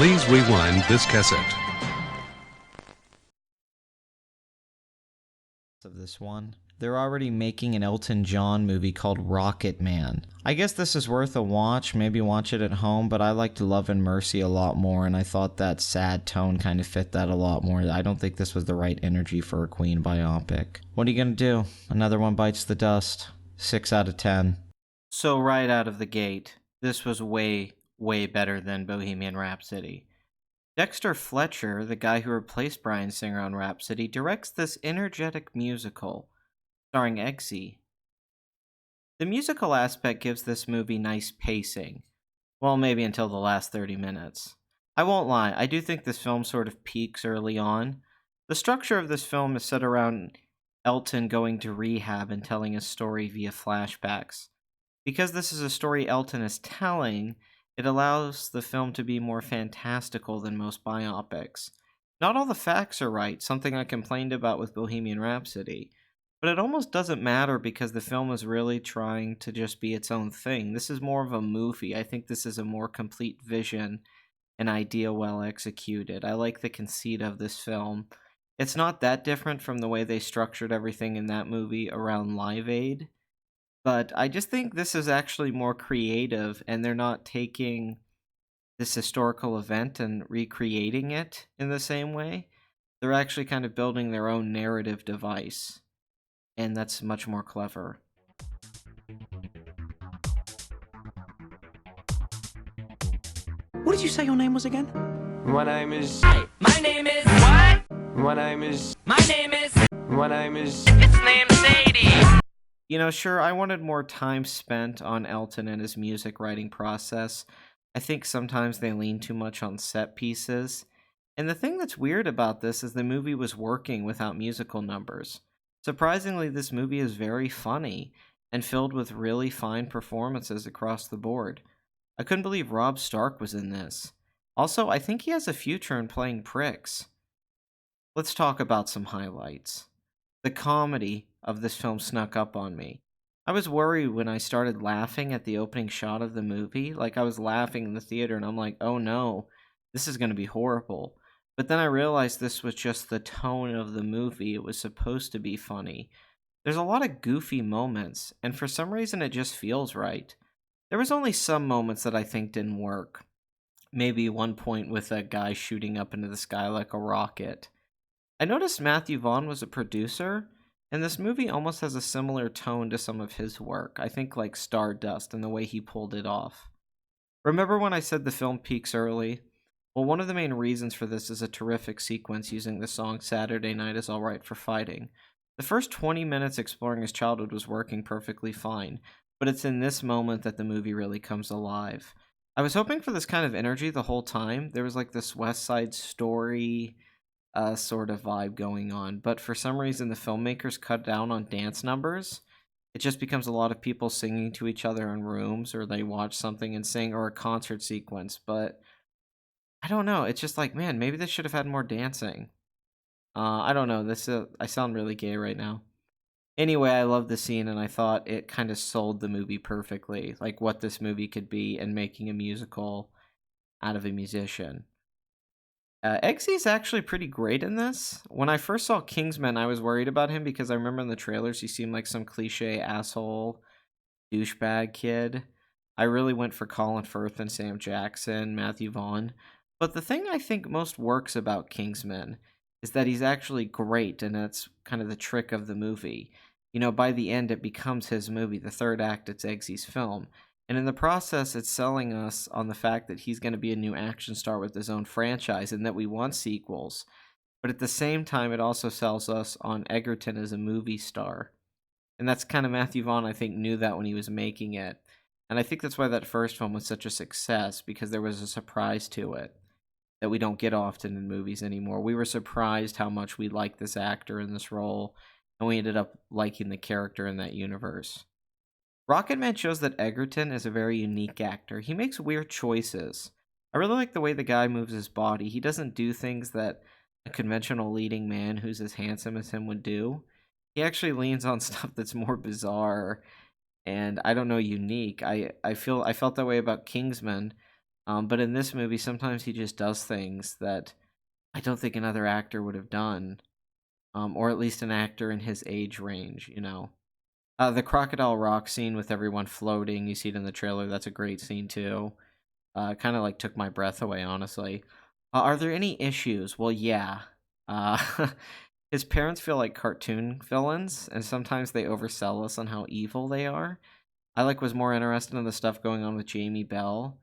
Please rewind this cassette. Of this one. They're already making an Elton John movie called Rocketman. I guess this is worth a watch, maybe watch it at home, but I liked Love and Mercy a lot more, and I thought that sad tone kind of fit that a lot more. I don't think this was the right energy for a Queen biopic. What are you gonna do? Another one bites the dust. 6 out of 10. So right out of the gate, this was way, way better than Bohemian Rhapsody. Dexter Fletcher, the guy who replaced Bryan Singer on Rhapsody, directs this energetic musical starring Eggsy. The musical aspect gives this movie nice pacing. Well, maybe until the last 30 minutes. I won't lie, I do think this film sort of peaks early on. The structure of this film is set around Elton going to rehab and telling his story via flashbacks. Because this is a story Elton is telling, it allows the film to be more fantastical than most biopics. Not all the facts are right, something I complained about with Bohemian Rhapsody. But it almost doesn't matter because the film is really trying to just be its own thing. This is more of a movie. I think this is a more complete vision, an idea well executed. I like the conceit of this film. It's not that different from the way they structured everything in that movie around Live Aid. But I just think this is actually more creative, and they're not taking this historical event and recreating it in the same way. They're actually kind of building their own narrative device, and that's much more clever. What did you say your name was again? My name is. Hi, my name is. What? My name is. My name is. My name is. It's named Sadie. You know, sure, I wanted more time spent on Elton and his music writing process. I think sometimes they lean too much on set pieces. And the thing that's weird about this is the movie was working without musical numbers. Surprisingly, this movie is very funny and filled with really fine performances across the board. I couldn't believe Rob Stark was in this. Also, I think he has a future in playing pricks. Let's talk about some highlights. The comedy of this film snuck up on me. I was worried when I started laughing at the opening shot of the movie. Like, I was laughing in the theater and I'm like, oh no, this is going to be horrible. But then I realized this was just the tone of the movie. It was supposed to be funny. There's a lot of goofy moments, and for some reason it just feels right. There was only some moments that I think didn't work. Maybe one point with a guy shooting up into the sky like a rocket. I noticed Matthew Vaughn was a producer, and this movie almost has a similar tone to some of his work. I think like Stardust and the way he pulled it off. Remember when I said the film peaks early? Well, one of the main reasons for this is a terrific sequence using the song Saturday Night Is Alright for Fighting. The first 20 minutes exploring his childhood was working perfectly fine, but it's in this moment that the movie really comes alive. I was hoping for this kind of energy the whole time. There was like this West Side Story sort of vibe going on, but for some reason the filmmakers cut down on dance numbers. It just becomes a lot of people singing to each other in rooms, or they watch something and sing, or a concert sequence, but I don't know. It's just like, man, maybe this should have had more dancing. I don't know. I sound really gay right now. Anyway, I love the scene, and I thought it kind of sold the movie perfectly, like what this movie could be, and making a musical out of a musician. Eggsy's actually pretty great in this. When I first saw Kingsman, I was worried about him because I remember in the trailers he seemed like some cliche asshole douchebag kid. I really went for Colin Firth and Sam Jackson, Matthew Vaughn. But the thing I think most works about Kingsman is that he's actually great, and that's kind of the trick of the movie. You know, by the end, it becomes his movie. The third act, it's Eggsy's film. And in the process, it's selling us on the fact that he's going to be a new action star with his own franchise and that we want sequels. But at the same time, it also sells us on Egerton as a movie star. And that's kind of Matthew Vaughn, I think, knew that when he was making it. And I think that's why that first film was such a success, because there was a surprise to it that we don't get often in movies anymore. We were surprised how much we liked this actor in this role, and we ended up liking the character in that universe. Rocketman shows that Egerton is a very unique actor. He makes weird choices. I really like the way the guy moves his body. He doesn't do things that a conventional leading man who's as handsome as him would do. He actually leans on stuff that's more bizarre and, I don't know, unique. I felt that way about Kingsman. But in this movie, sometimes he just does things that I don't think another actor would have done, or at least an actor in his age range, you know. The Crocodile Rock scene with everyone floating, you see it in the trailer, that's a great scene too. Kind of like took my breath away, honestly. Are there any issues? Well, yeah. Uh, his parents feel like cartoon villains, and sometimes they oversell us on how evil they are. I was more interested in the stuff going on with Jamie Bell.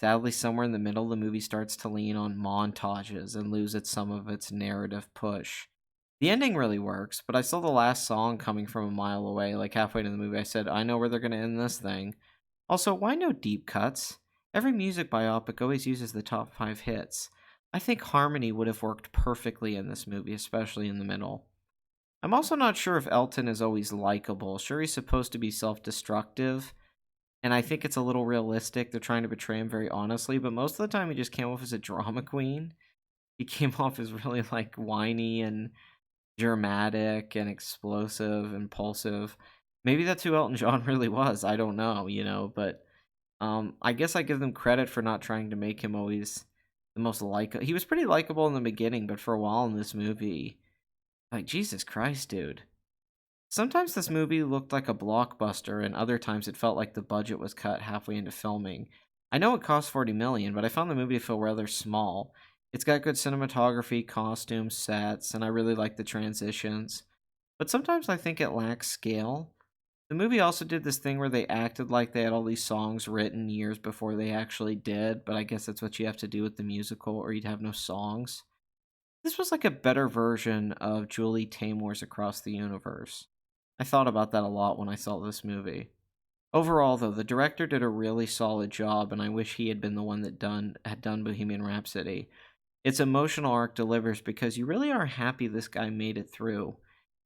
Sadly, somewhere in the middle, the movie starts to lean on montages and loses some of its narrative push. The ending really works, but I saw the last song coming from a mile away, like halfway into the movie. I said, I know where they're going to end this thing. Also, why no deep cuts? Every music biopic always uses the top 5 hits. I think harmony would have worked perfectly in this movie, especially in the middle. I'm also not sure if Elton is always likable. Sure, he's supposed to be self-destructive, and I think it's a little realistic. They're trying to portray him very honestly, but most of the time he just came off as a drama queen. He came off as really whiny and dramatic and explosive, impulsive. Maybe that's who Elton John really was. I don't know, but I guess I give them credit for not trying to make him always the most he was pretty likable in the beginning, but for a while in this movie, Jesus Christ, dude. Sometimes this movie looked like a blockbuster, and other times it felt like the budget was cut halfway into filming. I know it cost $40 million, but I found the movie to feel rather small. It's got good cinematography, costumes, sets, and I really like the transitions. But sometimes I think it lacks scale. The movie also did this thing where they acted like they had all these songs written years before they actually did, but I guess that's what you have to do with the musical, or you'd have no songs. This was like a better version of Julie Taymor's Across the Universe. I thought about that a lot when I saw this movie. Overall, though, the director did a really solid job, and I wish he had been the one that had done Bohemian Rhapsody. Its emotional arc delivers because you really are happy this guy made it through.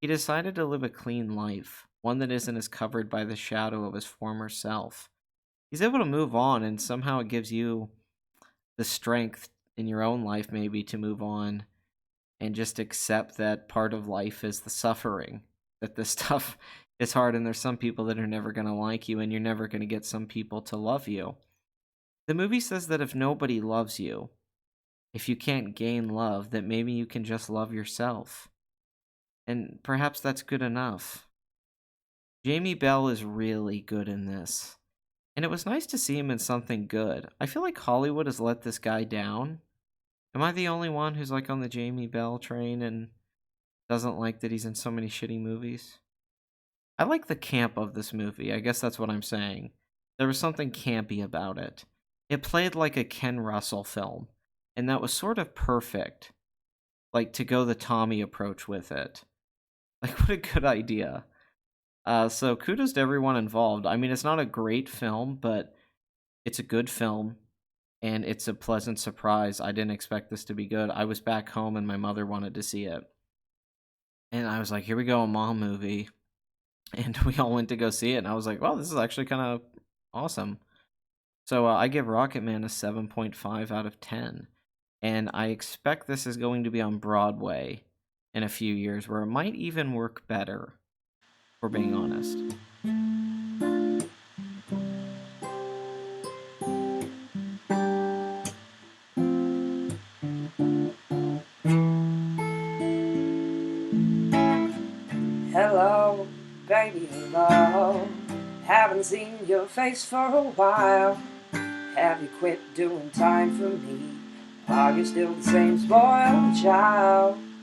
He decided to live a clean life, one that isn't as covered by the shadow of his former self. He's able to move on, and somehow it gives you the strength in your own life maybe to move on and just accept that part of life is the suffering, that this stuff is hard, and there's some people that are never going to like you, and you're never going to get some people to love you. The movie says that if nobody loves you, if you can't gain love, that maybe you can just love yourself. And perhaps that's good enough. Jamie Bell is really good in this. And it was nice to see him in something good. I feel like Hollywood has let this guy down. Am I the only one who's on the Jamie Bell train and doesn't like that he's in so many shitty movies? I like the camp of this movie. I guess that's what I'm saying. There was something campy about it. It played like a Ken Russell film, and that was sort of perfect. To go the Tommy approach with it. What a good idea. So kudos to everyone involved. I mean, it's not a great film, but it's a good film, and it's a pleasant surprise. I didn't expect this to be good. I was back home, and my mother wanted to see it. And I was like, here we go, a mom movie. And we all went to go see it, and I was like, wow, this is actually kind of awesome. So I give Rocketman a 7.5 out of 10. And I expect this is going to be on Broadway in a few years, where it might even work better, for being honest. Hello, baby, hello. Haven't seen your face for a while. Have you quit doing time for me? Are you still the same spoiled child?